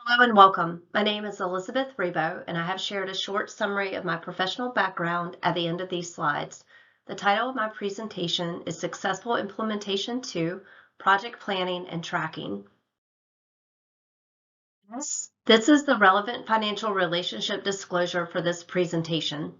Hello and welcome. My name is Elizabeth Rebo, and I have shared a short summary of my professional background at the end of these slides. The title of my presentation is Successful Implementation 2, Project Planning and Tracking. This is the relevant financial relationship disclosure for this presentation.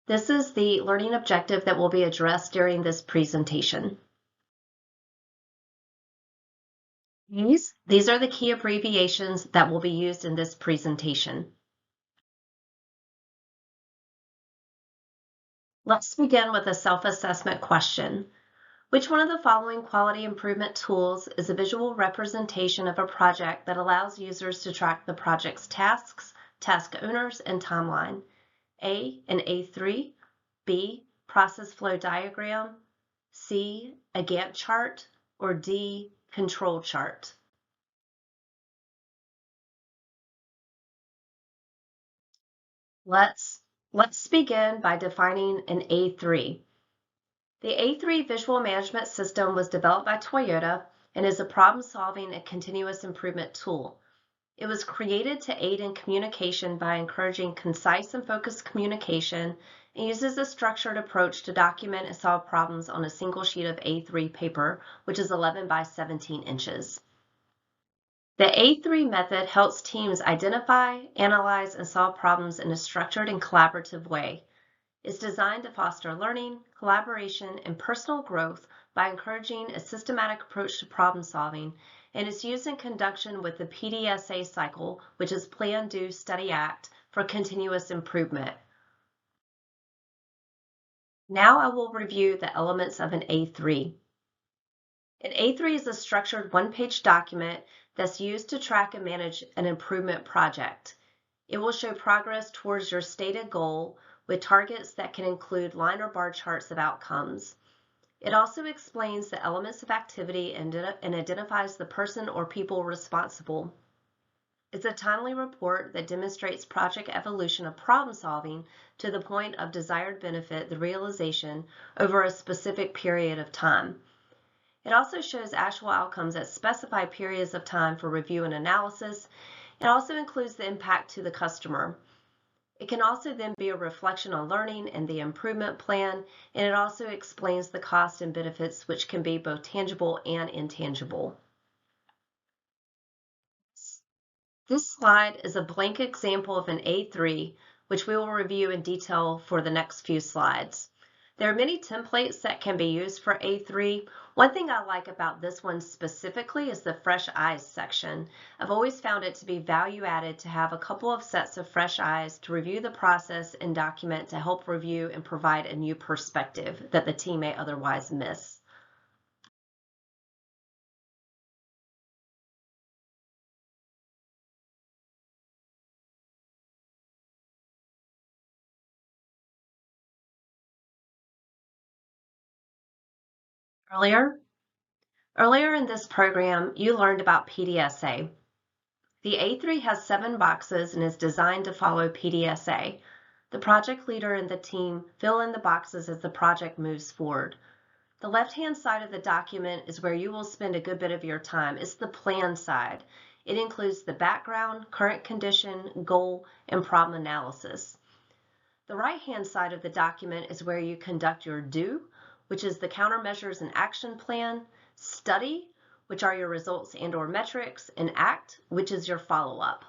This is the learning objective that will be addressed during this presentation. These are the key abbreviations that will be used in this presentation. Let's begin with a self-assessment question. Which one of the following quality improvement tools is a visual representation of a project that allows users to track the project's tasks, task owners, and timeline? A, an A3, B, process flow diagram, C, a Gantt chart, or D, control chart? Let's begin by defining an A3. The A3 visual management system was developed by Toyota and is a problem-solving and continuous improvement tool. It was created to aid in communication by encouraging concise and focused communication and uses a structured approach to document and solve problems on a single sheet of A3 paper, which is 11 by 17 inches. The A3 method helps teams identify, analyze, and solve problems in a structured and collaborative way. It's designed to foster learning, collaboration, and personal growth by encouraging a systematic approach to problem solving, and is used in conjunction with the PDSA cycle, which is Plan, Do, Study, Act, for continuous improvement. Now I will review the elements of an A3. An A3 is a structured one-page document that's used to track and manage an improvement project. It will show progress towards your stated goal with targets that can include line or bar charts of outcomes. It also explains the elements of activity and identifies the person or people responsible. It's a timely report that demonstrates project evolution of problem solving to the point of desired benefit, the realization, over a specific period of time. It also shows actual outcomes at specified periods of time for review and analysis. It also includes the impact to the customer. It can also then be a reflection on learning and the improvement plan, and it also explains the costs and benefits, which can be both tangible and intangible. This slide is a blank example of an A3, which we will review in detail for the next few slides. There are many templates that can be used for A3. One thing I like about this one specifically is the fresh eyes section. I've always found it to be value added to have a couple of sets of fresh eyes to review the process and document to help review and provide a new perspective that the team may otherwise miss. Earlier in this program, you learned about PDSA. The A3 has 7 boxes and is designed to follow PDSA. The project leader and the team fill in the boxes as the project moves forward. The left-hand side of the document is where you will spend a good bit of your time. It's the plan side. It includes the background, current condition, goal, and problem analysis. The right-hand side of the document is where you conduct your do, which is the countermeasures and action plan, study, which are your results and/or metrics, and act, which is your follow-up.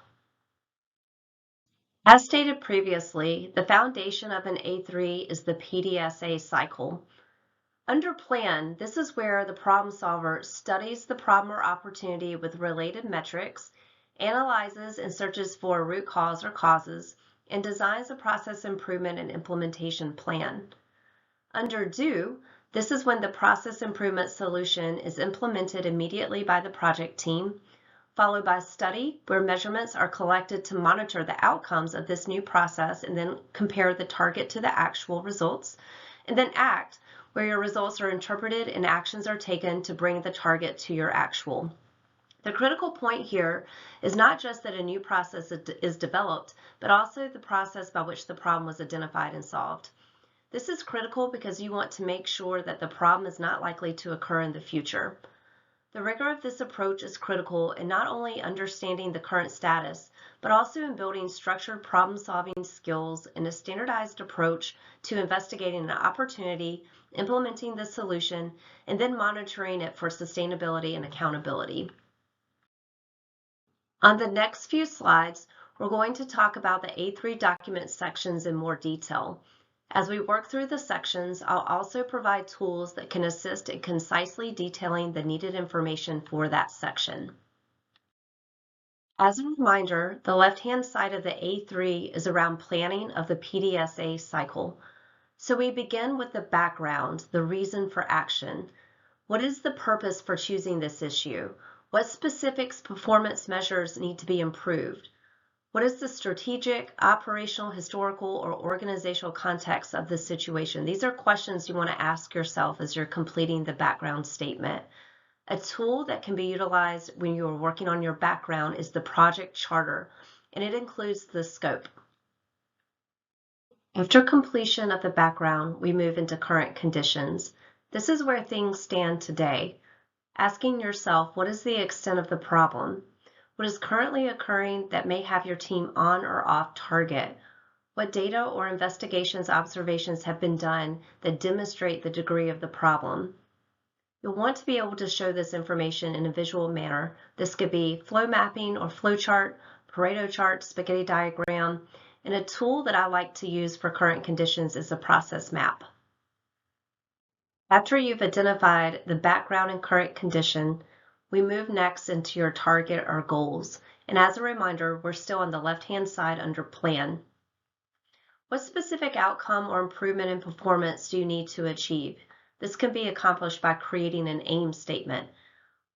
As stated previously, the foundation of an A3 is the PDSA cycle. Under plan, this is where the problem solver studies the problem or opportunity with related metrics, analyzes and searches for a root cause or causes, and designs a process improvement and implementation plan. Under do, this is when the process improvement solution is implemented immediately by the project team, followed by study, where measurements are collected to monitor the outcomes of this new process and then compare the target to the actual results, and then act, where your results are interpreted and actions are taken to bring the target to your actual. The critical point here is not just that a new process is developed, but also the process by which the problem was identified and solved. This is critical because you want to make sure that the problem is not likely to occur in the future. The rigor of this approach is critical in not only understanding the current status, but also in building structured problem-solving skills and a standardized approach to investigating an opportunity, implementing the solution, and then monitoring it for sustainability and accountability. On the next few slides, we're going to talk about the A3 document sections in more detail. As we work through the sections, I'll also provide tools that can assist in concisely detailing the needed information for that section. As a reminder, the left-hand side of the A3 is around planning of the PDSA cycle. So we begin with the background, the reason for action. What is the purpose for choosing this issue? What specific performance measures need to be improved? What is the strategic, operational, historical, or organizational context of the situation? These are questions you want to ask yourself as you're completing the background statement. A tool that can be utilized when you are working on your background is the project charter, and it includes the scope. After completion of the background, we move into current conditions. This is where things stand today. Asking yourself, what is the extent of the problem? What is currently occurring that may have your team on or off target? What data or investigations observations have been done that demonstrate the degree of the problem? You'll want to be able to show this information in a visual manner. This could be flow mapping or flow chart, Pareto chart, spaghetti diagram, and a tool that I like to use for current conditions is a process map. After you've identified the background and current condition, we move next into your target or goals. And as a reminder, we're still on the left-hand side under plan. What specific outcome or improvement in performance do you need to achieve? This can be accomplished by creating an aim statement.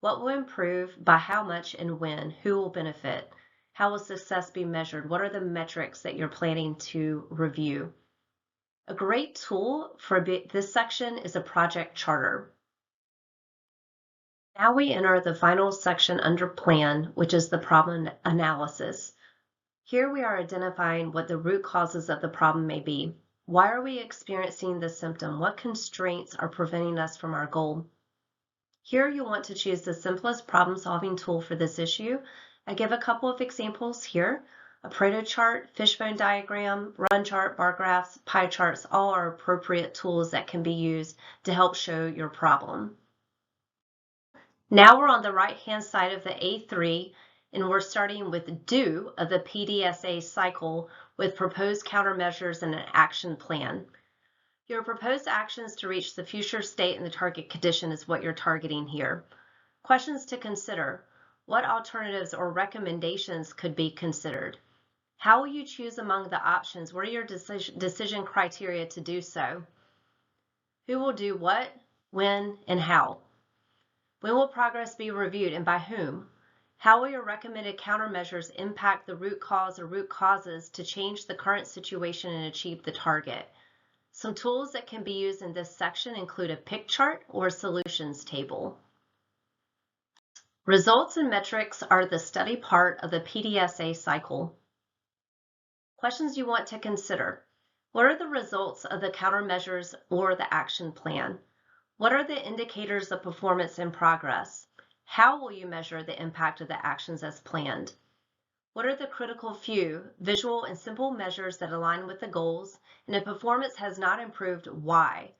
What will improve, by how much and when? Who will benefit? How will success be measured? What are the metrics that you're planning to review? A great tool for this section is a project charter. Now we enter the final section under plan, which is the problem analysis. Here we are identifying what the root causes of the problem may be. Why are we experiencing this symptom? What constraints are preventing us from our goal? Here you want to choose the simplest problem-solving tool for this issue. I give a couple of examples here. A Pareto chart, fishbone diagram, run chart, bar graphs, pie charts, all are appropriate tools that can be used to help show your problem. Now we're on the right-hand side of the A3, and we're starting with do of the PDSA cycle with proposed countermeasures and an action plan. Your proposed actions to reach the future state and the target condition is what you're targeting here. Questions to consider. What alternatives or recommendations could be considered? How will you choose among the options? What are your decision criteria to do so? Who will do what, when, and how? When will progress be reviewed and by whom? How will your recommended countermeasures impact the root cause or root causes to change the current situation and achieve the target? Some tools that can be used in this section include a pick chart or a solutions table. Results and metrics are the study part of the PDSA cycle. Questions you want to consider. What are the results of the countermeasures or the action plan? What are the indicators of performance and progress? How will you measure the impact of the actions as planned? What are the critical few, visual and simple measures that align with the goals? And if performance has not improved, why?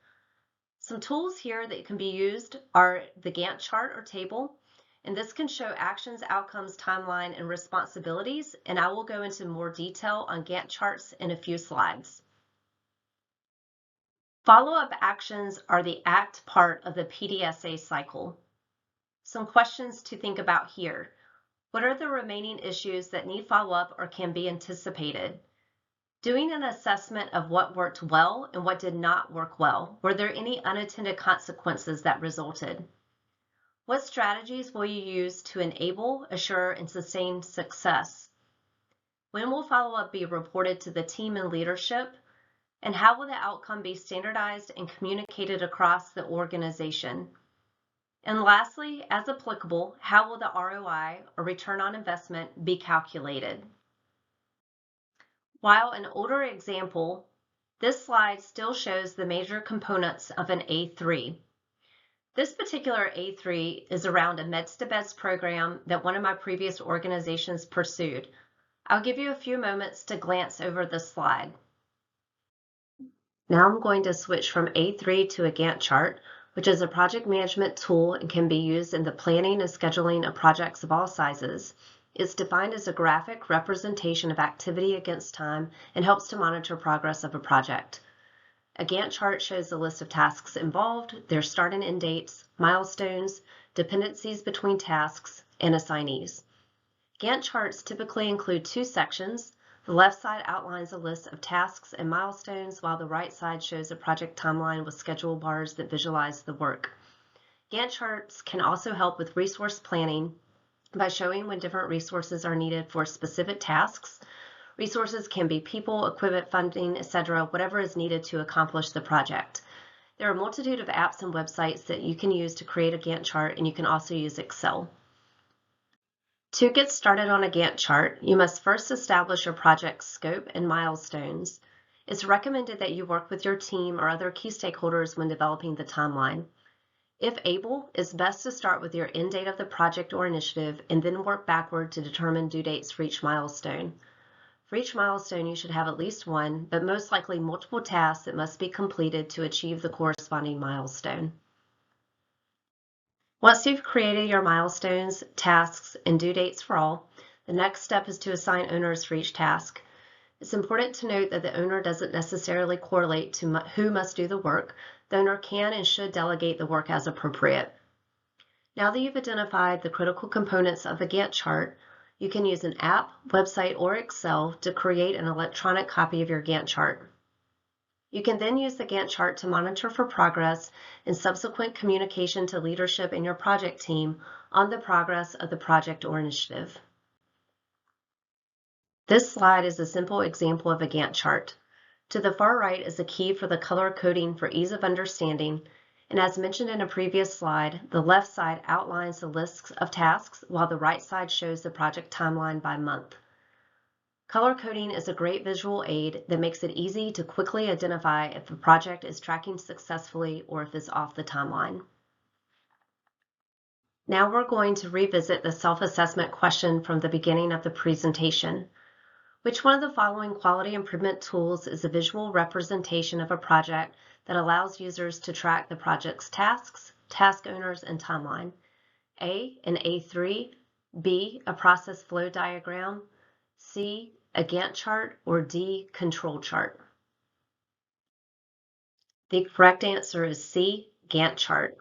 Some tools here that can be used are the Gantt chart or table, and this can show actions, outcomes, timeline, and responsibilities, and I will go into more detail on Gantt charts in a few slides. Follow-up actions are the act part of the PDSA cycle. Some questions to think about here. What are the remaining issues that need follow-up or can be anticipated? Doing an assessment of what worked well and what did not work well. Were there any unintended consequences that resulted? What strategies will you use to enable, assure, and sustain success? When will follow-up be reported to the team and leadership? And how will the outcome be standardized and communicated across the organization? And lastly, as applicable, how will the ROI, or return on investment, be calculated? While an older example, this slide still shows the major components of an A3. This particular A3 is around a Meds-to-Beds program that one of my previous organizations pursued. I'll give you a few moments to glance over the slide. Now I'm going to switch from A3 to a Gantt chart, which is a project management tool and can be used in the planning and scheduling of projects of all sizes. It's defined as a graphic representation of activity against time and helps to monitor progress of a project. A Gantt chart shows the list of tasks involved, their start and end dates, milestones, dependencies between tasks, and assignees. Gantt charts typically include two sections. The left side outlines a list of tasks and milestones, while the right side shows a project timeline with schedule bars that visualize the work. Gantt charts can also help with resource planning by showing when different resources are needed for specific tasks. Resources can be people, equipment, funding, etc., whatever is needed to accomplish the project. There are a multitude of apps and websites that you can use to create a Gantt chart, and you can also use Excel. To get started on a Gantt chart, you must first establish your project's scope and milestones. It's recommended that you work with your team or other key stakeholders when developing the timeline. If able, it's best to start with your end date of the project or initiative and then work backward to determine due dates for each milestone. For each milestone, you should have at least one, but most likely multiple tasks that must be completed to achieve the corresponding milestone. Once you've created your milestones, tasks, and due dates for all, the next step is to assign owners for each task. It's important to note that the owner doesn't necessarily correlate to who must do the work. The owner can and should delegate the work as appropriate. Now that you've identified the critical components of the Gantt chart, you can use an app, website, or Excel to create an electronic copy of your Gantt chart. You can then use the Gantt chart to monitor for progress and subsequent communication to leadership and your project team on the progress of the project or initiative. This slide is a simple example of a Gantt chart. To the far right is a key for the color coding for ease of understanding, and as mentioned in a previous slide, the left side outlines the lists of tasks while the right side shows the project timeline by month. Color coding is a great visual aid that makes it easy to quickly identify if a project is tracking successfully or if it's off the timeline. Now we're going to revisit the self-assessment question from the beginning of the presentation. Which one of the following quality improvement tools is a visual representation of a project that allows users to track the project's tasks, task owners, and timeline? A, an A3, B, a process flow diagram, C, a Gantt chart, or D, control chart? The correct answer is C, Gantt chart.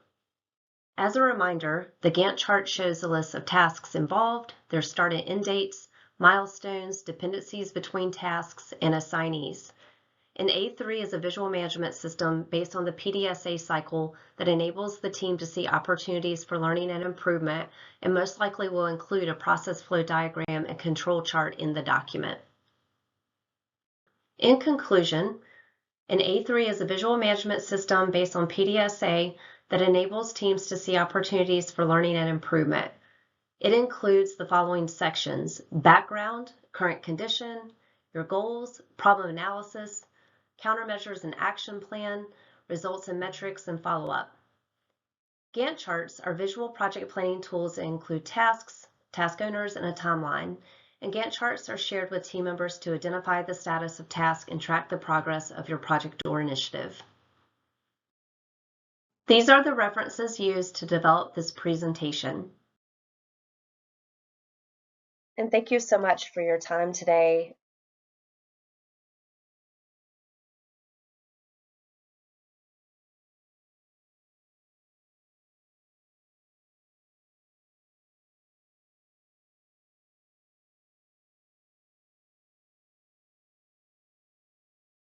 As a reminder, the Gantt chart shows a list of tasks involved, their start and end dates, milestones, dependencies between tasks, and assignees. An A3 is a visual management system based on the PDSA cycle that enables the team to see opportunities for learning and improvement, and most likely will include a process flow diagram and control chart in the document. In conclusion, an A3 is a visual management system based on PDSA that enables teams to see opportunities for learning and improvement. It includes the following sections: background, current condition, your goals, problem analysis, countermeasures and action plan, results and metrics, and follow-up. Gantt charts are visual project planning tools that include tasks, task owners, and a timeline. And Gantt charts are shared with team members to identify the status of tasks and track the progress of your project or initiative. These are the references used to develop this presentation. And thank you so much for your time today.